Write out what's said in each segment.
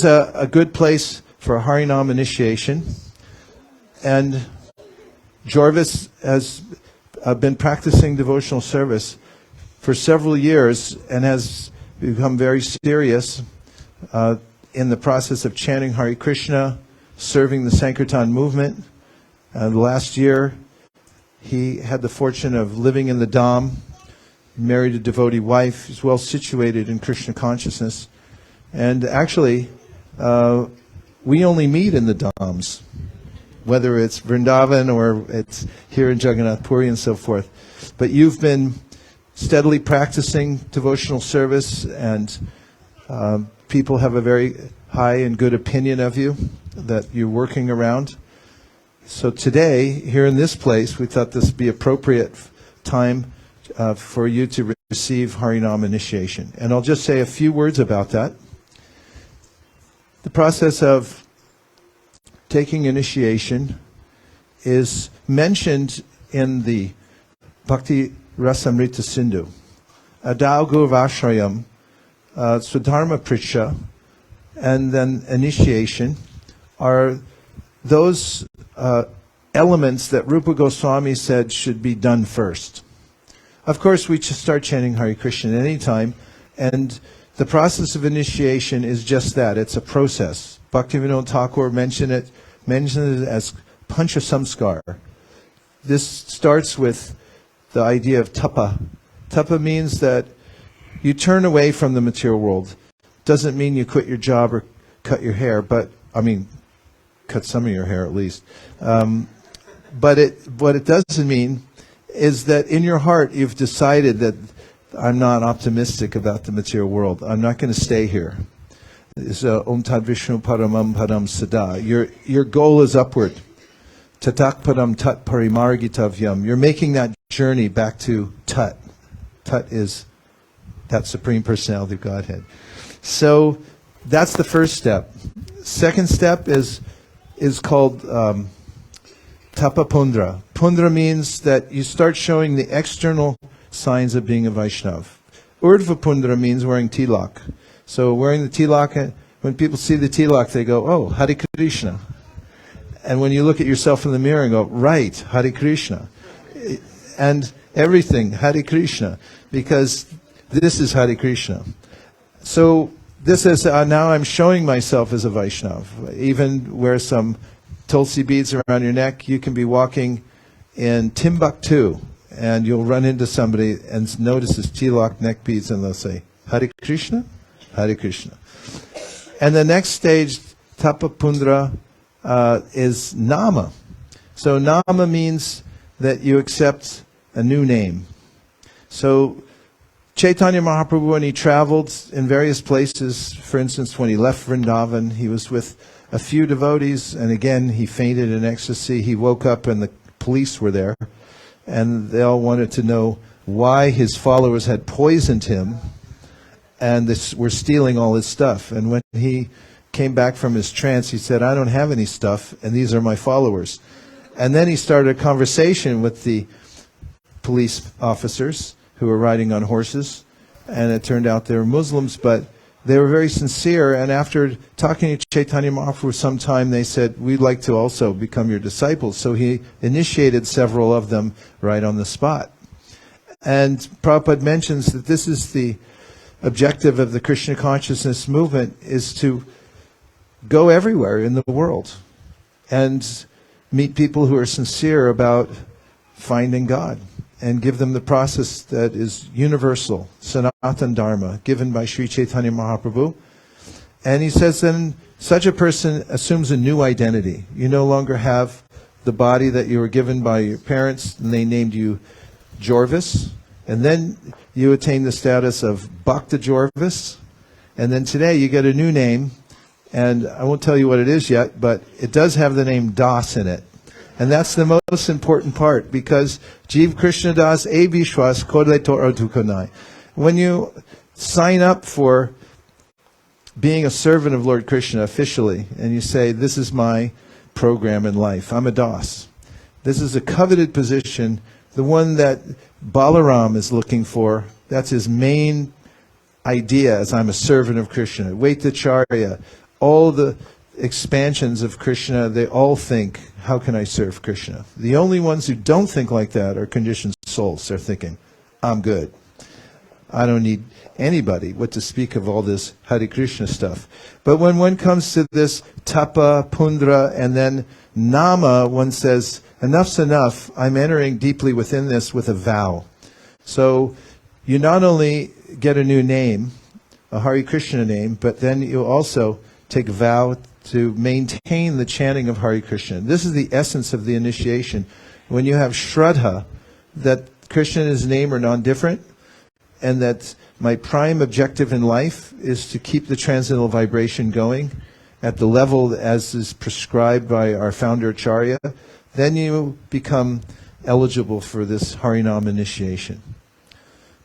a good place for a Harinam initiation. And Jorvis has been practicing devotional service for several years and has become very serious in the process of chanting Hare Krishna, serving the Sankirtan movement. Last year, he had the fortune of living in the Dham, married a devotee wife. He's well situated in Krishna consciousness. And actually, we only meet in the Dhams, whether it's Vrindavan or it's here in Jagannath Puri and so forth. But you've been steadily practicing devotional service, and people have a very high and good opinion of you that you're working around. So today, here in this place, we thought this would be appropriate time for you to receive Harinam initiation. And I'll just say a few words about that. The process of taking initiation is mentioned in the Bhakti Rasamrita Sindhu. Adau Gurvashrayam, Swadharma Pricha, and then initiation are those elements that Rupa Goswami said should be done first. Of course, we just start chanting Hare Krishna at any time, and the process of initiation is just that. It's a process. Bhaktivinoda Thakur mentioned it as Pancha Samskar. This starts with the idea of tapa. Tapa means that you turn away from the material world. Doesn't mean you quit your job or cut your hair, but, cut some of your hair at least. But what it doesn't mean is that in your heart you've decided that I'm not optimistic about the material world. I'm not going to stay here. It's Om Tad Vishnu Paramam Padam Sada. Your goal is upward. Tatak Padam Tat Parimargitavyam. You're making that journey back to Tat. Tat is that Supreme Personality of Godhead. So that's the first step. Second step is called Tapa Pundra. Pundra means that you start showing the external signs of being a Vaishnav. Urdhva Pundra means wearing tilak. So wearing the tilak, when people see the tilak, they go, oh, Hare Krishna. And when you look at yourself in the mirror and go, right, Hare Krishna. And everything, Hare Krishna, because this is Hare Krishna. So this is, now I'm showing myself as a Vaishnav. Even wear some tulsi beads around your neck. You can be walking in Timbuktu, and you'll run into somebody and notice his tilak neck beads, and they'll say, Hare Krishna, Hare Krishna. And the next stage, Tapa Pundra, is Nama. So Nama means that you accept a new name. So Chaitanya Mahaprabhu, when he traveled in various places, for instance, when he left Vrindavan, he was with a few devotees, and again, he fainted in ecstasy. He woke up and the police were there, and they all wanted to know why his followers had poisoned him and were stealing all his stuff. And when he came back from his trance, he said, I don't have any stuff, and these are my followers. And then he started a conversation with the police officers who were riding on horses, and it turned out they were Muslims, but they were very sincere, and after talking to Chaitanya Mahaprabhu some time, they said, we'd like to also become your disciples. So he initiated several of them right on the spot. And Prabhupada mentions that this is the objective of the Krishna consciousness movement, is to go everywhere in the world and meet people who are sincere about finding God, and give them the process that is universal, Sanatana Dharma, given by Sri Chaitanya Mahaprabhu. And he says then such a person assumes a new identity. You no longer have the body that you were given by your parents, and they named you Jorvis. And then you attain the status of Bhakta Jorvis. And then today you get a new name, and I won't tell you what it is yet, but it does have the name Das in it. And that's the most important part, because Jeev Krishna Das E Vishwas Kodle Tor Dukanai. When you sign up for being a servant of Lord Krishna officially, and you say, this is my program in life, I'm a Das. This is a coveted position, the one that Balaram is looking for. That's his main idea, as I'm a servant of Krishna. Vaitacharya, all the expansions of Krishna, they all think, how can I serve Krishna? The only ones who don't think like that are conditioned souls. They're thinking, I'm good. I don't need anybody, what to speak of all this Hare Krishna stuff. But when one comes to this tapa, pundra, and then nama, one says, enough's enough. I'm entering deeply within this with a vow. So you not only get a new name, a Hare Krishna name, but then you also take a vow to maintain the chanting of Hare Krishna. This is the essence of the initiation. When you have Shraddha, that Krishna and his name are non-different, and that my prime objective in life is to keep the transcendental vibration going at the level as is prescribed by our founder Acharya, then you become eligible for this Harinam initiation.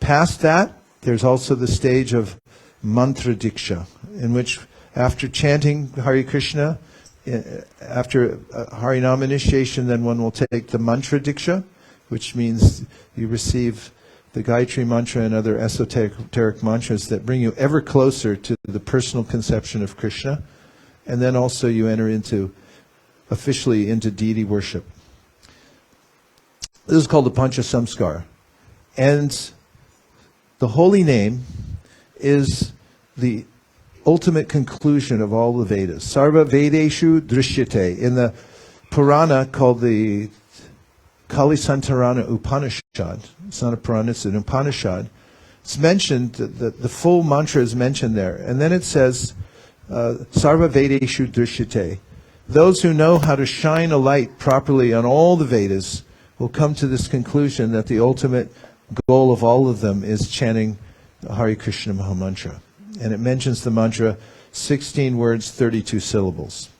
Past that, there's also the stage of mantra diksha, in which after chanting Hare Krishna, after Harinam initiation, then one will take the mantra diksha, which means you receive the Gayatri mantra and other esoteric mantras that bring you ever closer to the personal conception of Krishna. And then also you enter officially into deity worship. This is called the Pancha Samskar. And the holy name is the ultimate conclusion of all the Vedas. Sarva Vedeshu Drishyate. In the Purana called the Kalisantarana Upanishad, it's not a Purana, it's an Upanishad. It's mentioned, the full mantra is mentioned there. And then it says, Sarva Vedeshu Drishyate. Those who know how to shine a light properly on all the Vedas will come to this conclusion that the ultimate goal of all of them is chanting Hare Krishna Mahamantra. And it mentions the mantra, 16 words, 32 syllables.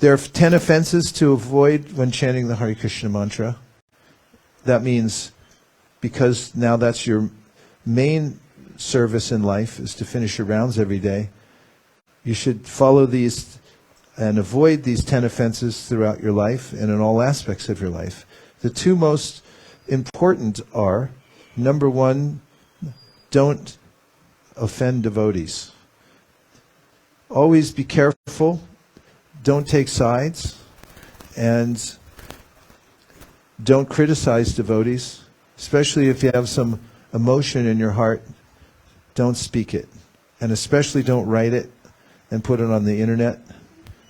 There are 10 offenses to avoid when chanting the Hare Krishna mantra. That means, because now that's your main service in life, is to finish your rounds every day, you should follow these and avoid these 10 offenses throughout your life and in all aspects of your life. The two most important are, number one, don't offend devotees. Always be careful. Don't take sides, and don't criticize devotees, especially if you have some emotion in your heart. Don't speak it, and especially don't write it and put it on the internet,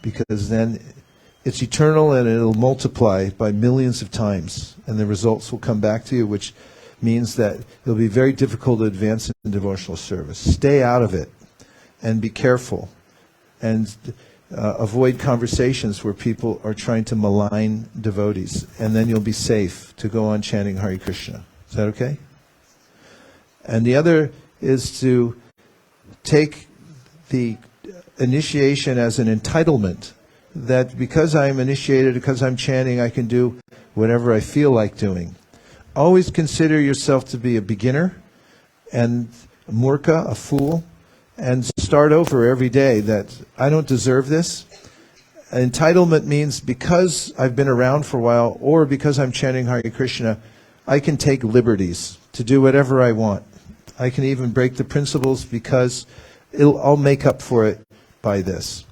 because then it's eternal and it'll multiply by millions of times, and the results will come back to you, which means that it'll be very difficult to advance in devotional service. Stay out of it and be careful, and avoid conversations where people are trying to malign devotees, and then you'll be safe to go on chanting Hare Krishna. Is that okay? And the other is to take the initiation as an entitlement, that because I'm initiated, because I'm chanting, I can do whatever I feel like doing. Always consider yourself to be a beginner and a murka, a fool, and start over every day that I don't deserve this. Entitlement means because I've been around for a while, or because I'm chanting Hare Krishna, I can take liberties to do whatever I want. I can even break the principles because I'll make up for it by this.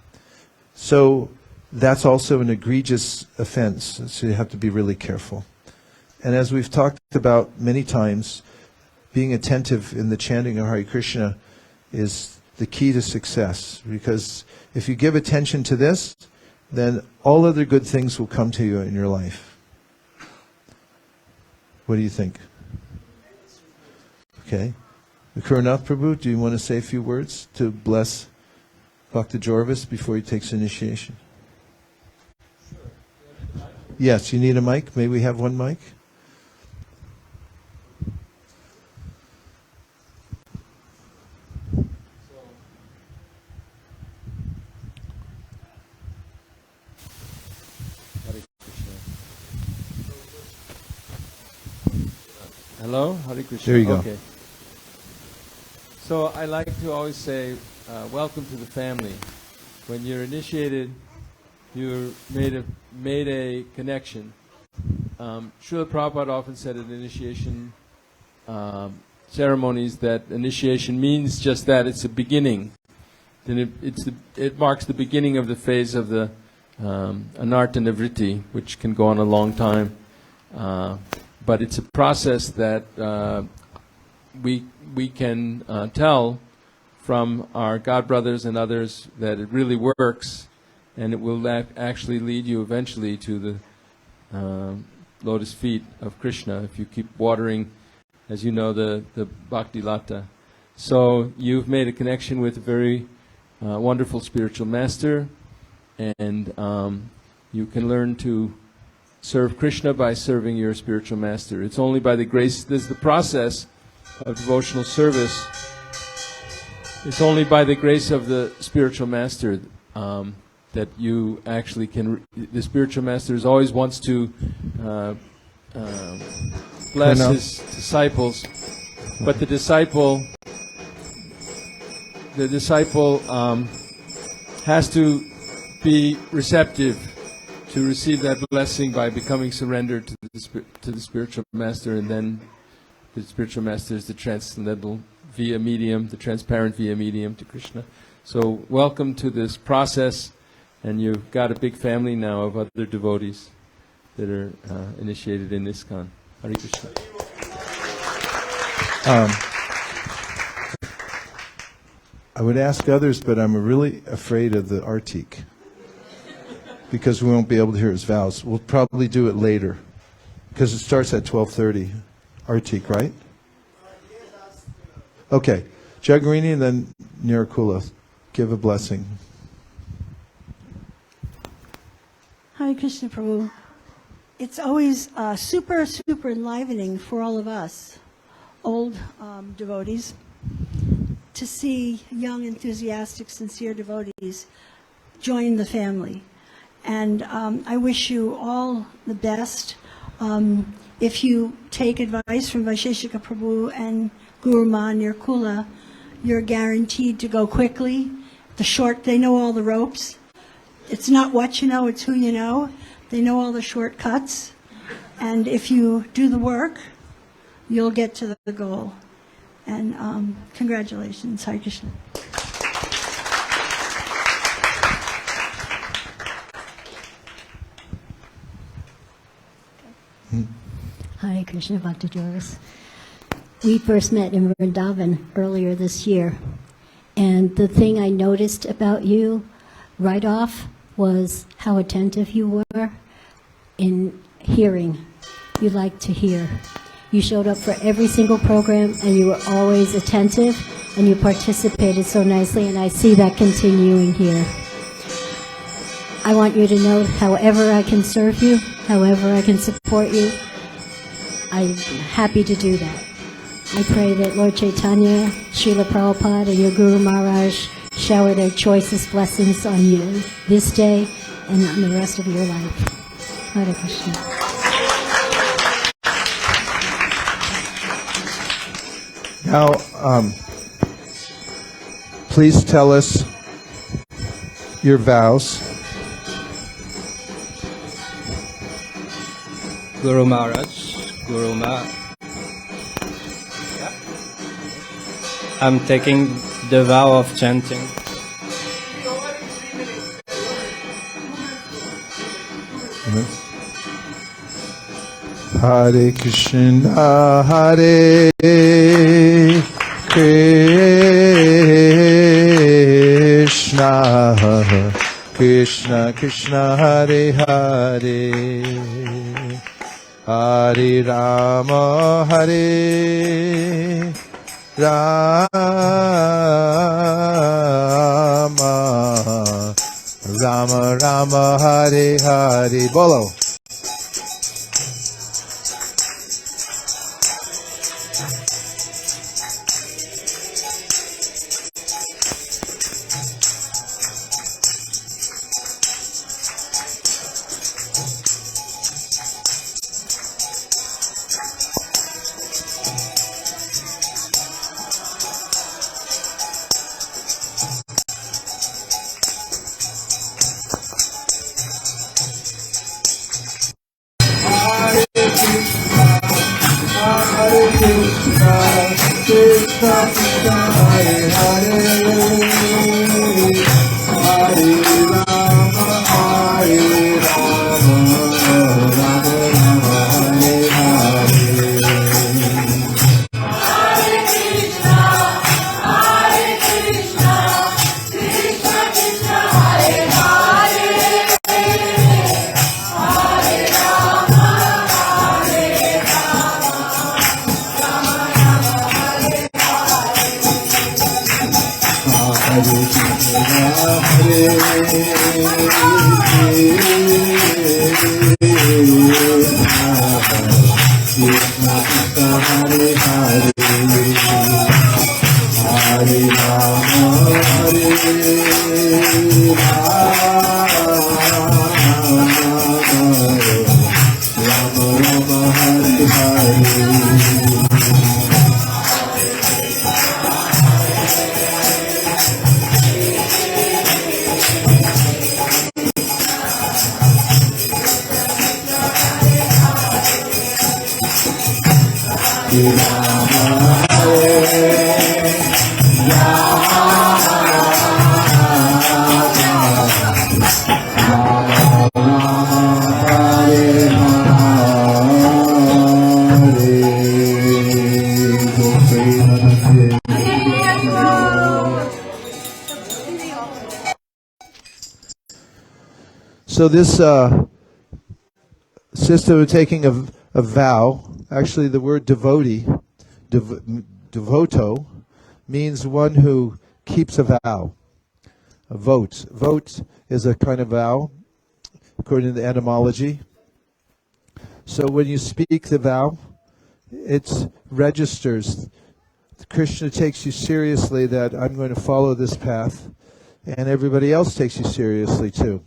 So that's also an egregious offense, so you have to be really careful. And as we've talked about many times, being attentive in the chanting of Hare Krishna is the key to success, because if you give attention to this, then all other good things will come to you in your life. What do you think? Okay. Karanath Prabhu, do you want to say a few words to bless Bhakta Jorvis before he takes initiation? Yes, you need a mic? May we have one mic? Hello, Hare Krishna. There you go. Okay. So I like to always say, welcome to the family. When you're initiated, you're made a connection. Srila Prabhupada often said at initiation ceremonies that initiation means just that, it's a beginning. then it marks the beginning of the phase of the anartha nivritti, which can go on a long time. But it's a process that we can tell from our God brothers and others that it really works, and it will actually lead you eventually to the lotus feet of Krishna if you keep watering, as you know, the bhakti lata. So you've made a connection with a very wonderful spiritual master, and you can learn to serve Krishna by serving your spiritual master. It's only by the grace, this is the process of devotional service. It's only by the grace of the spiritual master that you actually can. The spiritual master always wants to bless his disciples, but the disciple has to be receptive to receive that blessing by becoming surrendered to the spiritual master, and then the spiritual master is the transcendental via medium, the transparent via medium to Krishna. So welcome to this process, and you've got a big family now of other devotees that are initiated in ISKCON. Hare Krishna. I would ask others, but I'm really afraid of the artik, because we won't be able to hear his vows. We'll probably do it later, because it starts at 12:30. Artik, right? Okay. Jagarini and then Nirakula. Give a blessing. Hare Krishna Prabhu. It's always super enlivening for all of us, old devotees, to see young, enthusiastic, sincere devotees join the family. And I wish you all the best. If you take advice from Vaisesika Prabhu and Guru Ma Nirkula, you're guaranteed to go quickly. They know all the ropes. It's not what you know, it's who you know. They know all the shortcuts. And if you do the work, you'll get to the goal. And congratulations, Hare Krishna. Hare Krishna, Bhakta Joris. We first met in Vrindavan earlier this year, and the thing I noticed about you right off was how attentive you were in hearing. You like to hear. You showed up for every single program, and you were always attentive, and you participated so nicely, and I see that continuing here. I want you to know, however I can serve you, however I can support you, I'm happy to do that. I pray that Lord Chaitanya, Srila Prabhupada, and your Guru Maharaj shower their choicest blessings on you this day and on the rest of your life. Hare Krishna. Now, please tell us your vows. Guru Maharaj, Guru Ma. I'm taking the vow of chanting. Hare Krishna, Hare Krishna, Krishna Krishna, Hare Hare, Hare Rama, Hare Rama, Rama Rama, Hare Hare. Bolo. Krishna Krishna Hare Hare Krishna Krishna Hare Hare Hare Rama Hare Rama Rama Hare Hare So this system of taking a vow, actually the word devotee, devoto, means one who keeps a vow. A vote. Vote is a kind of vow, according to the etymology. So when you speak the vow, it registers. Krishna takes you seriously that I'm going to follow this path, and everybody else takes you seriously too.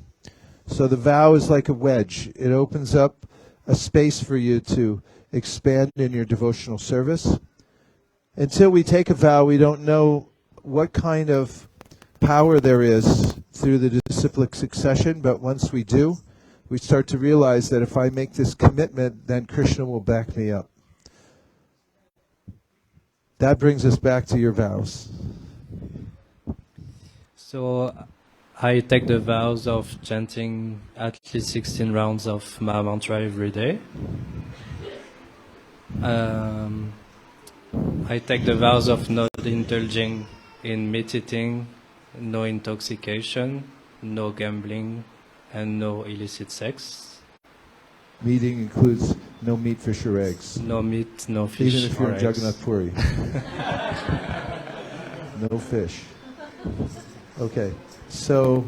So the vow is like a wedge. It opens up a space for you to expand in your devotional service. Until we take a vow, we don't know what kind of power there is through the disciplic succession, but once we do, we start to realize that if I make this commitment, then Krishna will back me up. That brings us back to your vows. So I take the vows of chanting at least 16 rounds of Maha Mantra every day. I take the vows of not indulging in meat eating, no intoxication, no gambling, and no illicit sex. Meeting includes no meat, fish, or eggs. No meat, no fish, Even if you're or in eggs. Jagannath Puri. No fish. Okay, so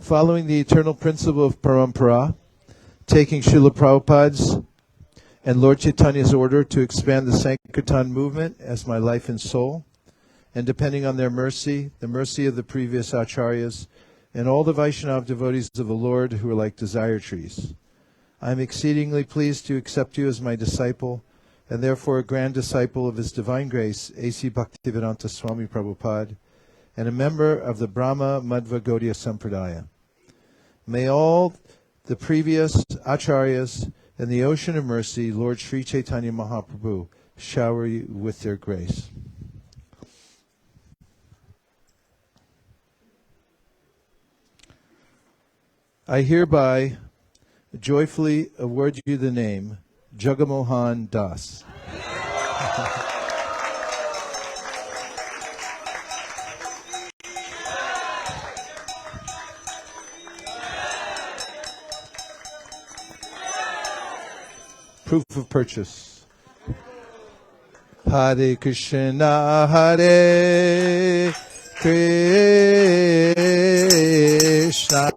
following the eternal principle of parampara, taking Srila Prabhupada's and Lord Chaitanya's order to expand the Sankirtan movement as my life and soul, and depending on their mercy, the mercy of the previous acharyas, and all the Vaishnava devotees of the Lord who are like desire trees. I am exceedingly pleased to accept you as my disciple, and therefore a grand disciple of His Divine Grace, A.C. Bhaktivedanta Swami Prabhupada, and a member of the Brahma Madhva Gaudiya Sampradaya. May all the previous acharyas and the ocean of mercy, Lord Sri Chaitanya Mahaprabhu, shower you with their grace. I hereby joyfully award you the name Jagamohan Das. Proof of purchase. Hare Krishna, Hare Krishna.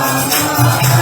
Rama